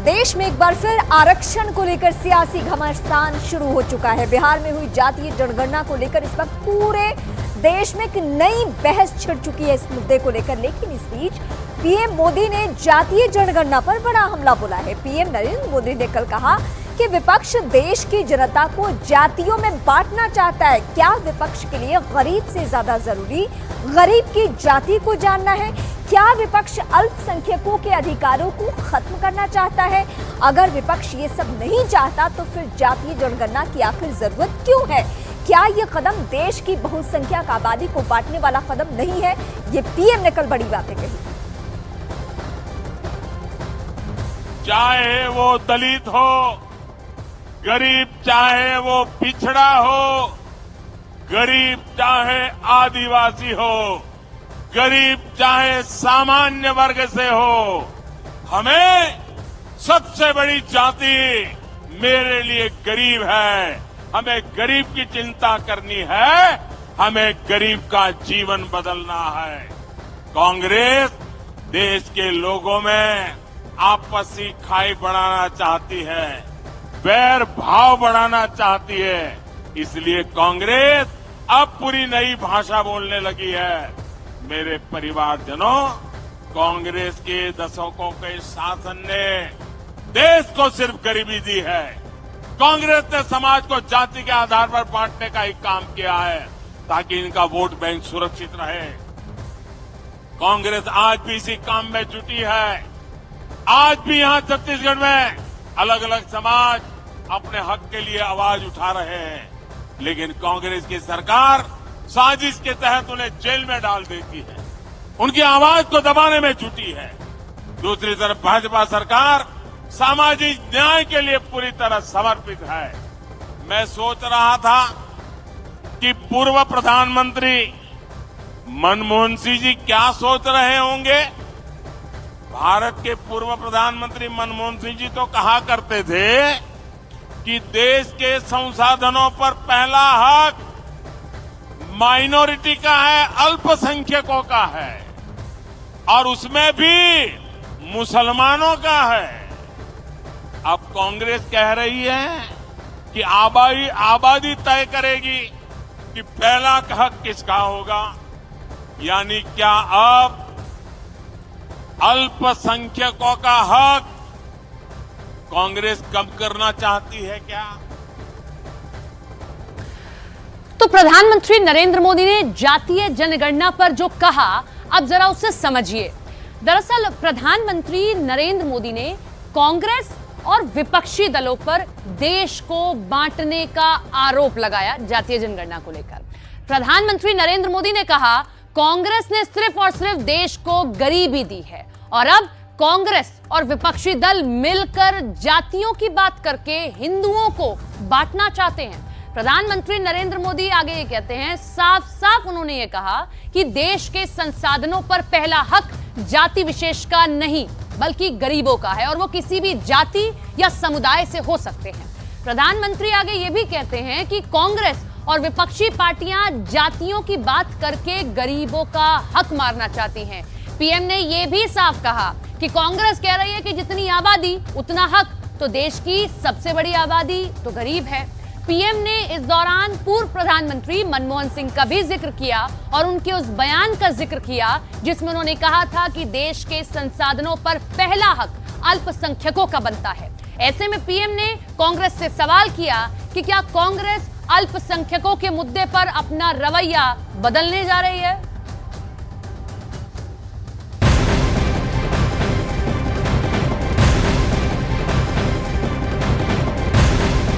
देश में एक बार फिर आरक्षण को लेकर सियासी घमासान शुरू हो चुका है। बिहार में हुई जातीय जनगणना को लेकर इस वक्त पूरे देश में एक नई बहस छिड़ चुकी है इस मुद्दे को लेकर। लेकिन इस बीच पीएम मोदी ने जातीय जनगणना पर बड़ा हमला बोला है। पीएम नरेंद्र मोदी ने कल कहा कि विपक्ष देश की जनता को जातियों में बांटना चाहता है। क्या विपक्ष के लिए गरीब से ज्यादा जरूरी गरीब की जाति को जानना है? क्या विपक्ष अल्पसंख्यकों के अधिकारों को खत्म करना चाहता है? अगर विपक्ष ये सब नहीं चाहता तो फिर जातीय जनगणना की आखिर जरूरत क्यों है? क्या ये कदम देश की बहुसंख्यक आबादी को बांटने वाला कदम नहीं है? ये पीएम ने कल बड़ी बातें कही। चाहे वो दलित हो, गरीब चाहे वो पिछड़ा हो, गरीब चाहे आदिवासी हो, गरीब चाहे सामान्य वर्ग से हो, हमें सबसे बड़ी जाति मेरे लिए गरीब है। हमें गरीब की चिंता करनी है, हमें गरीब का जीवन बदलना है। कांग्रेस देश के लोगों में आपसी खाई बढ़ाना चाहती है, बैर भाव बढ़ाना चाहती है। इसलिए कांग्रेस अब पूरी नई भाषा बोलने लगी है। मेरे परिवारजनों, कांग्रेस के दशकों के शासन ने देश को सिर्फ गरीबी दी है। कांग्रेस ने समाज को जाति के आधार पर बांटने का ही काम किया है ताकि इनका वोट बैंक सुरक्षित रहे। कांग्रेस आज भी इसी काम में जुटी है। आज भी यहां छत्तीसगढ़ में अलग अलग समाज अपने हक के लिए आवाज उठा रहे हैं, लेकिन कांग्रेस की सरकार साजिश के तहत उन्हें जेल में डाल देती है, उनकी आवाज को दबाने में जुटी है। दूसरी तरफ भाजपा सरकार सामाजिक न्याय के लिए पूरी तरह समर्पित है। मैं सोच रहा था कि पूर्व प्रधानमंत्री मनमोहन सिंह जी क्या सोच रहे होंगे। भारत के पूर्व प्रधानमंत्री मनमोहन सिंह जी तो कहा करते थे कि देश के संसाधनों पर पहला हक माइनॉरिटी का है, अल्पसंख्यकों का है, और उसमें भी मुसलमानों का है। अब कांग्रेस कह रही है कि आबादी तय करेगी कि पहला हक किसका होगा। यानी क्या अब अल्पसंख्यकों का हक कांग्रेस कम करना चाहती है क्या? तो प्रधानमंत्री नरेंद्र मोदी ने जातीय जनगणना पर जो कहा, अब जरा उसे समझिए। दरअसल प्रधानमंत्री नरेंद्र मोदी ने कांग्रेस और विपक्षी दलों पर देश को बांटने का आरोप लगाया जातीय जनगणना को लेकर। प्रधानमंत्री नरेंद्र मोदी ने कहा, कांग्रेस ने सिर्फ और सिर्फ देश को गरीबी दी है और अब कांग्रेस और विपक्षी दल मिलकर जातियों की बात करके हिंदुओं को बांटना चाहते हैं। प्रधानमंत्री नरेंद्र मोदी आगे ये कहते हैं, साफ साफ उन्होंने ये कहा कि देश के संसाधनों पर पहला हक जाति विशेष का नहीं बल्कि गरीबों का है, और वो किसी भी जाति या समुदाय से हो सकते हैं। प्रधानमंत्री आगे ये भी कहते हैं कि कांग्रेस और विपक्षी पार्टियां जातियों की बात करके गरीबों का हक मारना चाहती हैं। पीएम ने यह भी साफ कहा कि कांग्रेस कह रही है कि जितनी आबादी उतना हक, तो देश की सबसे बड़ी आबादी तो गरीब है। पीएम ने इस दौरान पूर्व प्रधानमंत्री मनमोहन सिंह का भी जिक्र किया और उनके उस बयान का जिक्र किया जिसमें उन्होंने कहा था कि देश के संसाधनों पर पहला हक अल्पसंख्यकों का बनता है। ऐसे में पीएम ने कांग्रेस से सवाल किया कि क्या कांग्रेस अल्पसंख्यकों के मुद्दे पर अपना रवैया बदलने जा रही है।